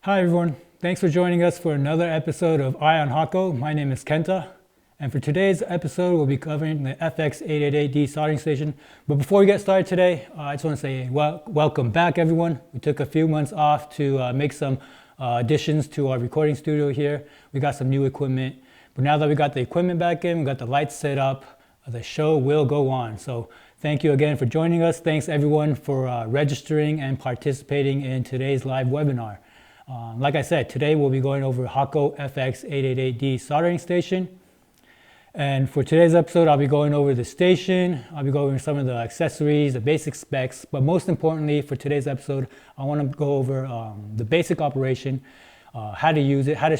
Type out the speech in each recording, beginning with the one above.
Hi everyone, thanks for joining us for another episode of Eye on Hakko. My name is Kenta, and for today's episode we'll be covering the FX-888D soldering station. But before we get started today, I just want to say welcome back everyone. We took a few months off to make some additions to our recording studio here. We got some new equipment, but now that we got the equipment back in, we got the lights set up, the show will go on. So thank you again for joining us. Thanks everyone for registering and participating in today's live webinar. Like I said, today we'll be going over Hakko FX-888D soldering station. And for today's episode, I'll be going over the station, I'll be going over some of the accessories, the basic specs, but most importantly for today's episode, I want to go over the basic operation, how to use it, how to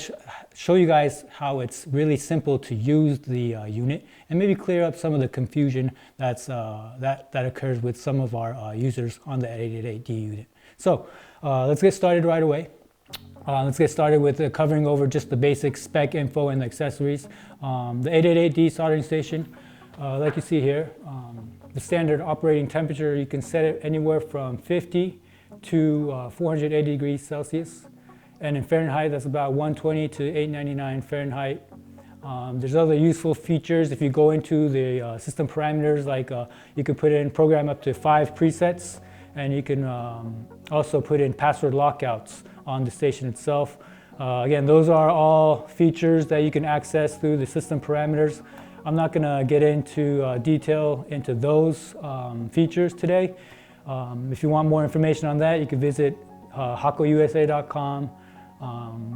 show you guys how it's really simple to use the unit, and maybe clear up some of the confusion that occurs with some of our users on the 888D unit. So let's get started right away. Let's get started with covering over just the basic spec info and the accessories. The 888D soldering station, like you see here, the standard operating temperature, you can set it anywhere from 50 to 480 degrees Celsius. And in Fahrenheit, that's about 120 to 899 Fahrenheit. There's other useful features. If you go into the system parameters, like you can put in program up to 5 presets, and you can also put in password lockouts on the station itself. Again, those are all features that you can access through the system parameters. I'm not going to get into detail into those features today. If you want more information on that, you can visit hakkousa.com.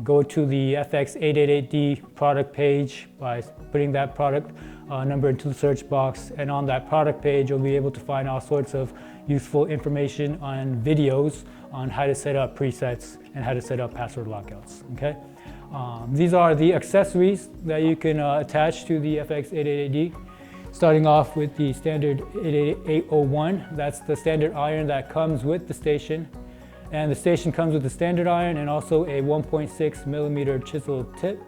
Go to the FX-888D product page by putting that product number into the search box, and on that product page you'll be able to find all sorts of useful information on videos on how to set up presets and how to set up password lockouts. Okay, these are the accessories that you can attach to the FX-888D. Starting off with the standard 88801, that's the standard iron that comes with the station. And the station comes with a standard iron and also a 1.6 millimeter chisel tip.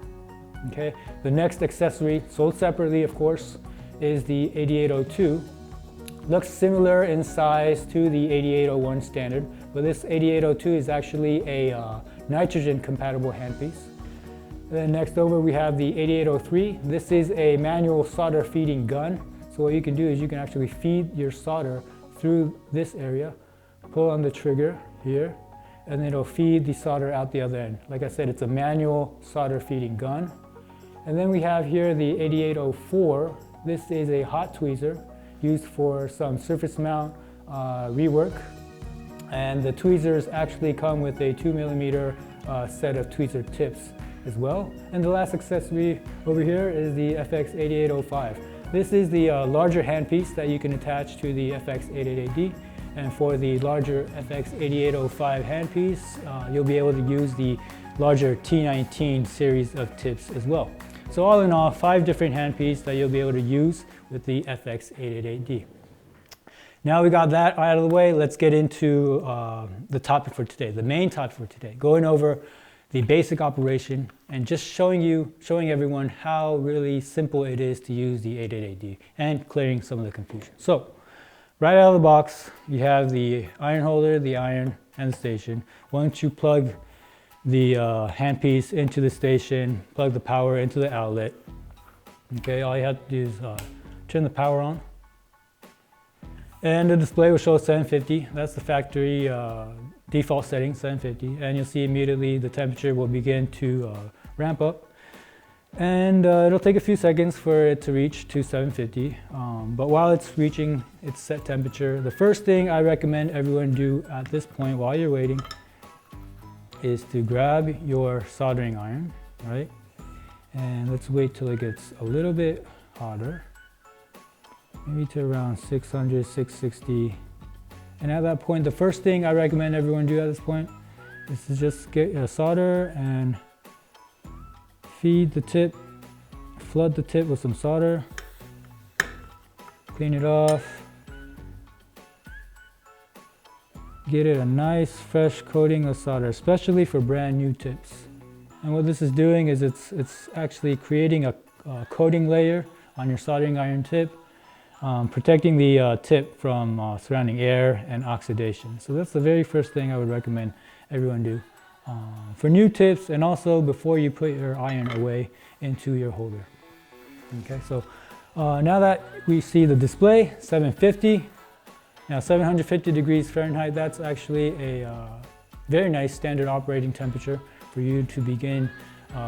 Okay. The next accessory, sold separately of course, is the 8802. Looks similar in size to the 8801 standard, but this 8802 is actually a nitrogen compatible handpiece. Then next over we have the 8803. This is a manual solder feeding gun. So what you can do is you can actually feed your solder through this area, pull on the trigger here, and then it'll feed the solder out the other end. Like I said, it's a manual solder feeding gun. And then we have here the 8804. This is a hot tweezer used for some surface mount rework. And the tweezers actually come with a 2 millimeter set of tweezer tips as well. And the last accessory over here is the FX-8805. This is the larger handpiece that you can attach to the FX-888D. And for the larger FX-8805 handpiece, you'll be able to use the larger T19 series of tips as well. So all in all, 5 different handpieces that you'll be able to use with the FX-888D. Now we got that out of the way, let's get into the topic for today, the main topic for today, going over the basic operation and just showing everyone how really simple it is to use the 888D and clearing some of the confusion. So, right out of the box, you have the iron holder, the iron, and the station. Once you plug the handpiece into the station, plug the power into the outlet. Okay, all you have to do is turn the power on. And the display will show 750. That's the factory default setting, 750. And you'll see immediately the temperature will begin to ramp up. And it'll take a few seconds for it to reach to 750. But while it's reaching its set temperature, the first thing I recommend everyone do at this point while you're waiting is to grab your soldering iron, right? And let's wait till it gets a little bit hotter, maybe to around 600, 660. And at that point, the first thing I recommend everyone do at this point is to just get your solder and feed the tip, flood the tip with some solder, clean it off, get it a nice fresh coating of solder, especially for brand new tips. And what this is doing is it's actually creating a coating layer on your soldering iron tip, protecting the tip from surrounding air and oxidation. So that's the very first thing I would recommend everyone do. for new tips, and also before you put your iron away into your holder. Okay, so now that we see the display, 750, now 750 degrees Fahrenheit, that's actually a very nice standard operating temperature for you to begin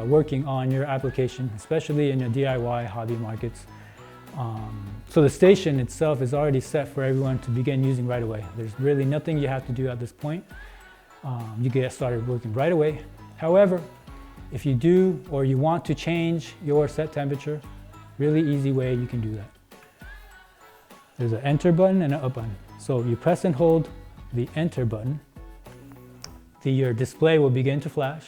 working on your application, especially in your DIY hobby markets. So the station itself is already set for everyone to begin using right away. There's really nothing you have to do at this point. You can get started working right away. However, if you do or you want to change your set temperature, really easy way you can do that. There's an enter button and an up button. So you press and hold the enter button. Your display will begin to flash.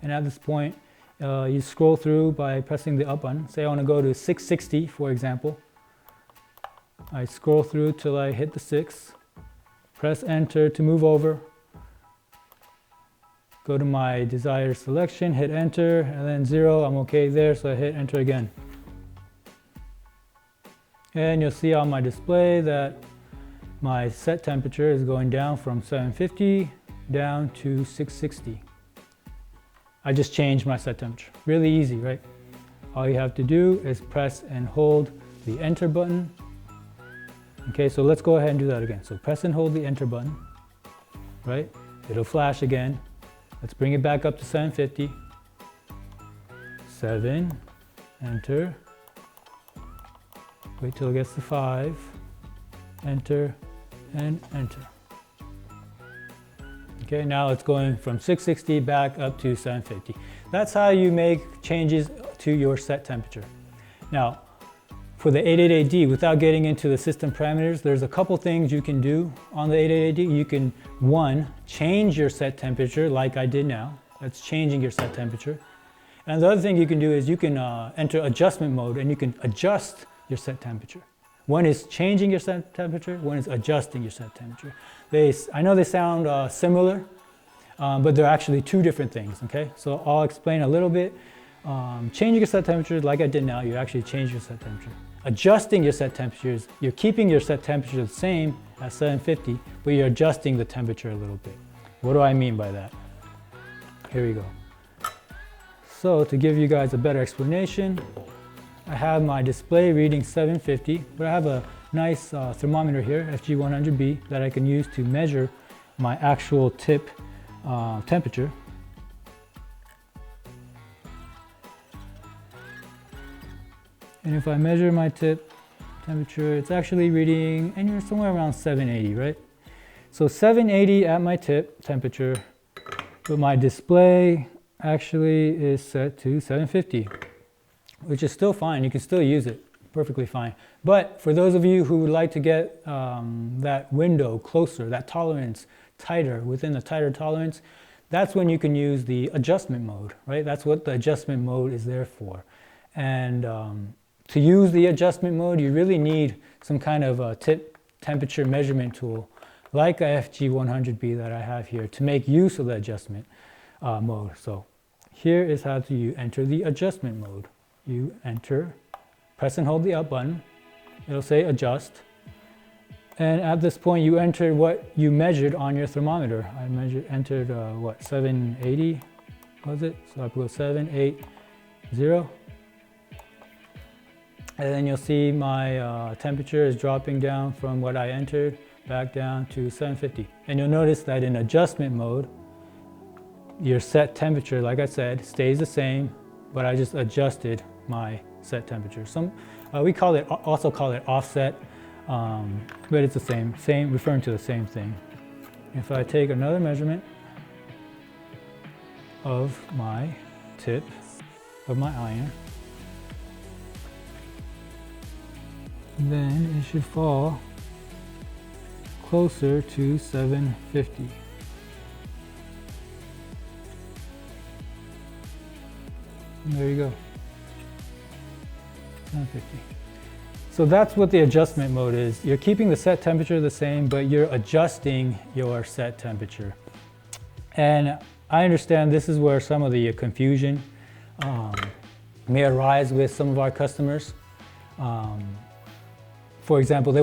And at this point, you scroll through by pressing the up button. Say I want to go to 660, for example. I scroll through till I hit the 6. Press enter to move over. Go to my desired selection, hit enter, and then 0, I'm okay there, so I hit enter again. And you'll see on my display that my set temperature is going down from 750 down to 660. I just changed my set temperature. Really easy, right? All you have to do is press and hold the enter button. Okay, so let's go ahead and do that again. So press and hold the enter button, right? It'll flash again. Let's bring it back up to 750. 7, enter. Wait till it gets to 5, enter, and enter. Okay, now it's going from 660 back up to 750. That's how you make changes to your set temperature. Now, for the 888D, without getting into the system parameters, there's a couple things you can do on the 888D. You can, one, change your set temperature like I did now. That's changing your set temperature. And the other thing you can do is you can enter adjustment mode and you can adjust your set temperature. One is changing your set temperature, one is adjusting your set temperature. I know they sound similar, but they're actually two different things, okay? So I'll explain a little bit. Changing your set temperature, like I did now, you actually change your set temperature. Adjusting your set temperatures, you're keeping your set temperature the same at 750, but you're adjusting the temperature a little bit. What do I mean by that? Here we go. So to give you guys a better explanation, I have my display reading 750, but I have a nice thermometer here, FG-100B, that I can use to measure my actual tip temperature. And if I measure my tip temperature, it's actually reading anywhere somewhere around 780, right? So 780 at my tip temperature, but my display actually is set to 750. Which is still fine. You can still use it perfectly fine. But for those of you who would like to get that window closer, that tolerance tighter, within the tighter tolerance, that's when you can use the adjustment mode, right? That's what the adjustment mode is there for. And to use the adjustment mode, you really need some kind of a tip temperature measurement tool, like a FG-100B that I have here, to make use of the adjustment mode. So here is how to enter the adjustment mode. You enter, press and hold the up button. It'll say adjust. And at this point, you enter what you measured on your thermometer. I entered what, 780 was it? So I put 780. And then you'll see my temperature is dropping down from what I entered back down to 750. And you'll notice that in adjustment mode, your set temperature, like I said, stays the same, but I just adjusted my set temperature. We also call it offset, but it's the same, referring to the same thing. If I take another measurement of my tip of my iron, then it should fall closer to 750. And there you go. 750. So that's what the adjustment mode is. You're keeping the set temperature the same, but you're adjusting your set temperature. And I understand this is where some of the confusion may arise with some of our customers. For example,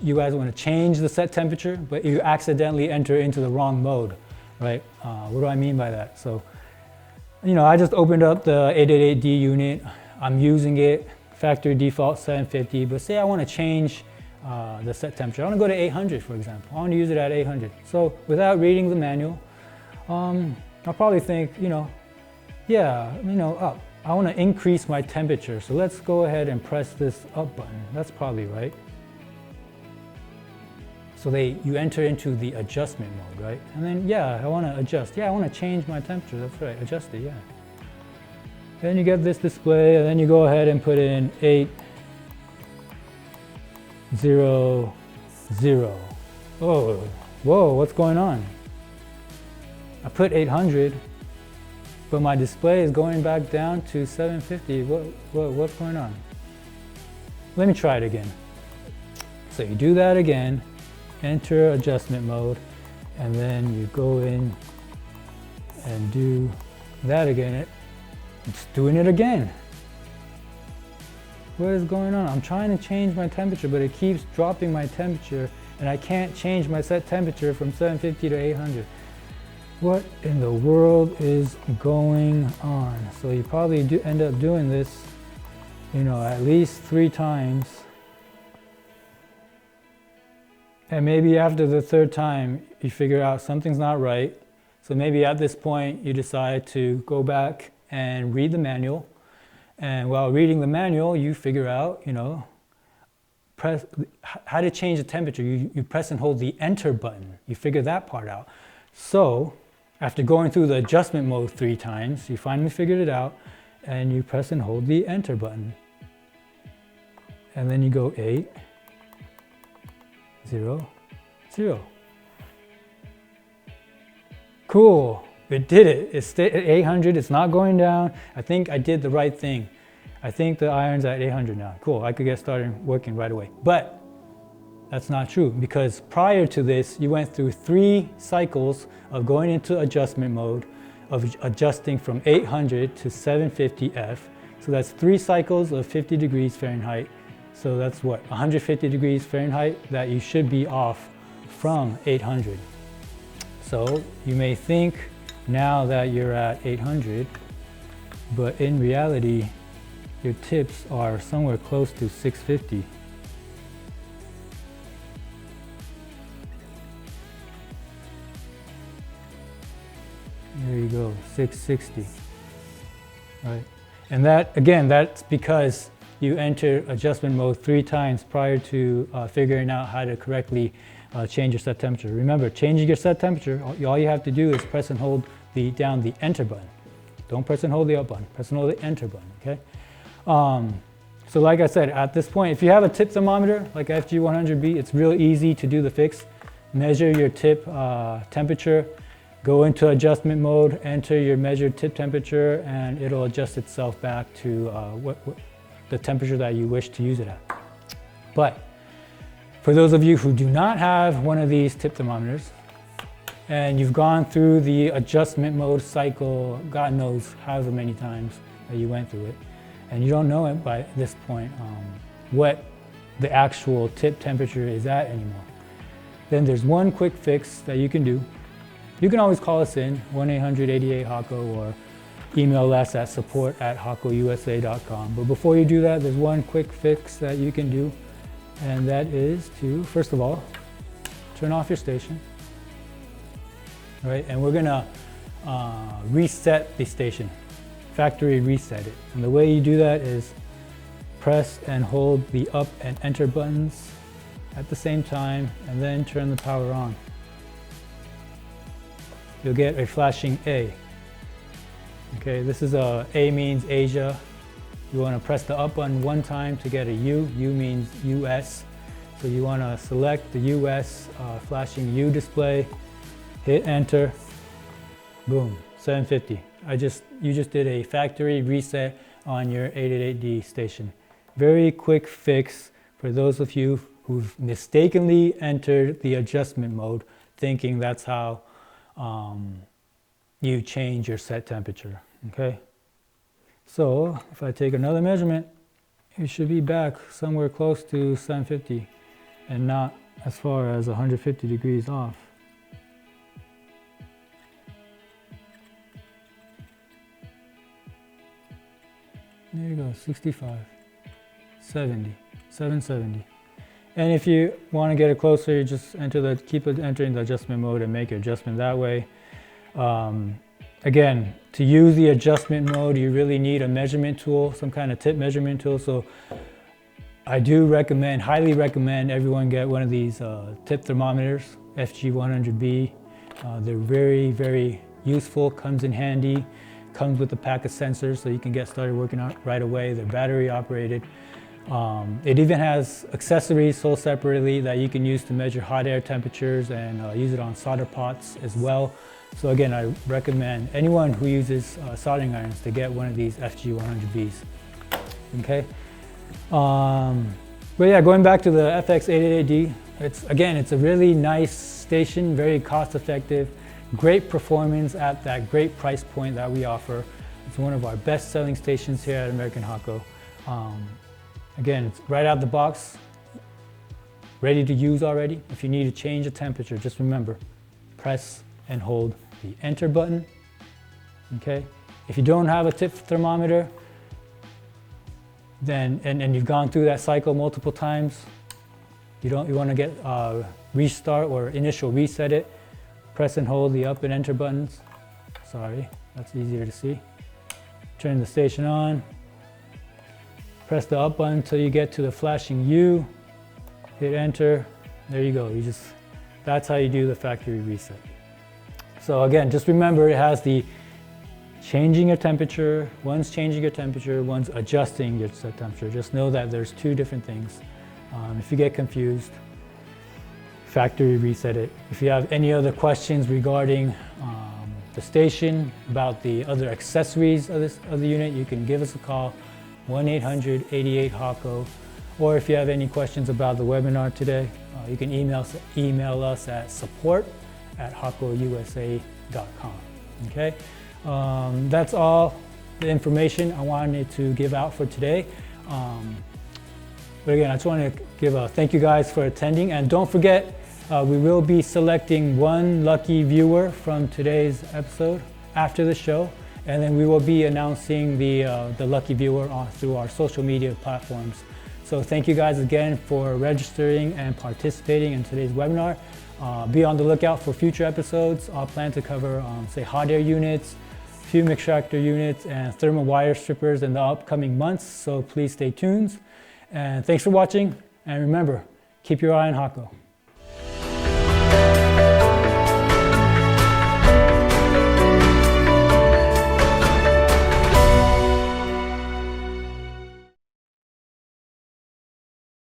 you guys want to change the set temperature, but you accidentally enter into the wrong mode. right? What do I mean by that? So, you know, I just opened up the 888D unit. I'm using it, factory default 750, but say I want to change the set temperature. I want to go to 800, for example. I want to use it at 800. So without reading the manual, I'll probably think, you know, yeah, you know, up. I want to increase my temperature. So let's go ahead and press this up button. That's probably right. So you enter into the adjustment mode, right? And then, yeah, I want to adjust. Yeah, I want to change my temperature. That's right, adjust it, yeah. Then you get this display, and then you go ahead and put in 800. Oh, whoa, what's going on? I put 800, but my display is going back down to 750. What's going on? Let me try it again. So you do that again, enter adjustment mode, and then you go in and do that again. It's doing it again. What is going on? I'm trying to change my temperature, but it keeps dropping my temperature, and I can't change my set temperature from 750 to 800. What in the world is going on? So you probably end up doing this, you know, at least 3 times. And maybe after the 3rd time, you figure out something's not right. So maybe at this point, you decide to go back and read the manual. And while reading the manual, you figure out, you know, how to change the temperature. You press and hold the enter button. You figure that part out. So after going through the adjustment mode 3 times, you finally figured it out, and you press and hold the enter button. And then you go 800. Cool, it did it. It's at 800, it's not going down. I think I did the right thing. I think the iron's at 800 now. Cool, I could get started working right away. But that's not true, because prior to this, you went through 3 cycles of going into adjustment mode, of adjusting from 800 to 750F. So that's 3 cycles of 50 degrees Fahrenheit. So that's what, 150 degrees Fahrenheit that you should be off from 800. So you may think now that you're at 800, but in reality, your tips are somewhere close to 650. There you go, 660, right? And that, again, that's because you enter adjustment mode 3 times prior to figuring out how to correctly change your set temperature. Remember, changing your set temperature, all you have to do is press and hold down the enter button. Don't press and hold the up button, press and hold the enter button, okay? So like I said, at this point, if you have a tip thermometer, like FG100B, it's real easy to do the fix. Measure your tip temperature, go into adjustment mode, enter your measured tip temperature, and it'll adjust itself back to the temperature that you wish to use it at. But for those of you who do not have one of these tip thermometers, and you've gone through the adjustment mode cycle, God knows however many times that you went through it, and you don't know it by this point, what the actual tip temperature is at anymore, then there's one quick fix that you can do. You can always call us in, 1-800-88-HAKKO, or email us at support@hakkousa.com. But before you do that, there's one quick fix that you can do, and that is to, first of all, turn off your station, right? And we're gonna reset the station, factory reset it. And the way you do that is press and hold the up and enter buttons at the same time, and then turn the power on. You'll get a flashing A. Okay, this is A means Asia. You want to press the up button 1 time to get a U. U means US. So you want to select the US flashing U display, hit enter, boom, 750. You just did a factory reset on your 888D station. Very quick fix for those of you who've mistakenly entered the adjustment mode, thinking that's how you change your set temperature, okay? So if I take another measurement, it should be back somewhere close to 750 and not as far as 150 degrees off. There you go, 65, 70, 770. And if you want to get it closer, you just keep entering the adjustment mode and make your adjustment that way. Again, to use the adjustment mode, you really need a measurement tool, some kind of tip measurement tool. So I do highly recommend everyone get one of these tip thermometers, FG-100B. They're very, very useful, comes in handy, comes with a pack of sensors so you can get started working out right away. They're battery operated. It even has accessories sold separately that you can use to measure hot air temperatures and use it on solder pots as well. So again, I recommend anyone who uses soldering irons to get one of these FG-100Bs. Okay. But yeah, going back to the FX-888D, it's a really nice station, very cost effective, great performance at that great price point that we offer. It's one of our best selling stations here at American Hakko. Again, it's right out the box, ready to use already. If you need to change the temperature, just remember, press and hold the enter button, okay? If you don't have a tip thermometer, then, and you've gone through that cycle multiple times, you want to get restart or initial reset it, press and hold the up and enter buttons. Sorry, that's easier to see. Turn the station on. Press the up button until you get to the flashing U, hit enter, there you go. That's how you do the factory reset. So again, just remember it has the changing your temperature, one's changing your temperature, one's adjusting your temperature. Just know that there's two different things. If you get confused, factory reset it. If you have any other questions regarding the station, about the other accessories of the unit, you can give us a call. 1-800-88-HAKKO, or if you have any questions about the webinar today, you can email us at support@hakkousa.com. Okay, that's all the information I wanted to give out for today. But again, I just want to give a thank you guys for attending, and don't forget we will be selecting one lucky viewer from today's episode after the show. And then we will be announcing the lucky viewer through our social media platforms. So thank you guys again for registering and participating in today's webinar. Be on the lookout for future episodes. I'll plan to cover, say, hot air units, fume extractor units, and thermal wire strippers in the upcoming months. So please stay tuned. And thanks for watching. And remember, keep your eye on Hakko.